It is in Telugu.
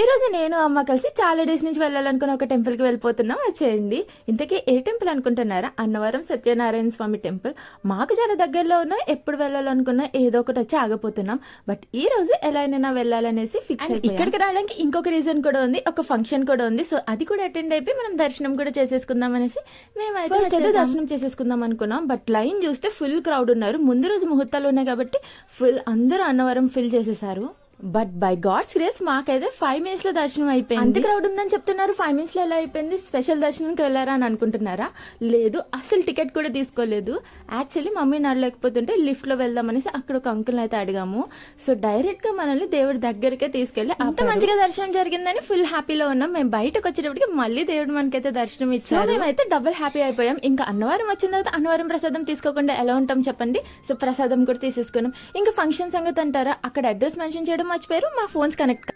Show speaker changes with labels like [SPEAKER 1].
[SPEAKER 1] ఈ రోజు నేను అమ్మ కలిసి చాలా డేస్ నుంచి వెళ్ళాలనుకున్న ఒక టెంపుల్ కి వెళ్ళిపోతున్నాం. వచ్చేయండి. ఇంతకీ ఏ టెంపుల్ అనుకుంటున్నారా? అన్నవరం సత్యనారాయణ స్వామి టెంపుల్. మాకు చాలా దగ్గరలో ఉన్న, ఎప్పుడు వెళ్ళాలనుకున్నా ఏదో ఒకటి వచ్చి ఆగిపోతున్నాం. బట్ ఈ రోజు ఎలా అయినా వెళ్ళాలనేసి ఫిక్స్ అయిపోయాం. ఇక్కడికి రావడానికి ఇంకొక రీజన్ కూడా ఉంది, ఒక ఫంక్షన్ కూడా ఉంది. సో అది కూడా అటెండ్ అయిపోయి మనం దర్శనం కూడా చేసేసుకుందాం అనేసి మేమైతే ఫస్ట్ అయితే దర్శనం చేసేసుకుందాం అనుకున్నాం. బట్ లైన్ చూస్తే ఫుల్ క్రౌడ్ ఉన్నారు. ముందు రోజు ముహూర్తాలు ఉన్నాయి కాబట్టి ఫుల్ అందరూ అన్నవరం ఫిల్ చేసేసారు. బట్ బై గాడ్స్ గ్రేస్ మాకైతే 5 minutes లో దర్శనం అయిపోయింది. అంత క్రౌడ్ ఉందని చెప్తున్నారు, 5 minutes లో ఎలా అయిపోయింది? స్పెషల్ దర్శనంకి వెళ్ళారా అని అనుకుంటున్నారా? లేదు, అసలు టికెట్ కూడా తీసుకోలేదు. యాక్చువల్లీ మమ్మీ నడలేకపోతుంటే లిఫ్ట్ లో వెళ్దాం అనేసి అక్కడ ఒక అంకుల్ అయితే అడిగాము. సో డైరెక్ట్ గా మనల్ని దేవుడి దగ్గరికే తీసుకెళ్లి అంత మంచిగా దర్శనం జరిగిందని ఫుల్ హ్యాపీలో ఉన్నాం. మేము బయటకు వచ్చేటప్పటికి మళ్ళీ దేవుడు మనకైతే దర్శనం ఇచ్చారు. మేమైతే డబుల్ హ్యాపీ అయిపోయాం. ఇంకా అన్నవరం వచ్చిన తర్వాత అన్నవరం ప్రసాదం తీసుకోకుండా ఎలా ఉంటాం చెప్పండి? సో ప్రసాదం కూడా తీసేసుకున్నాం. ఇంకా ఫంక్షన్ సంగతి అంటారా, అక్కడ అడ్రస్ మెన్షన్ చేయడం మర్చిపోయారు. మా ఫోన్స్ కనెక్ట్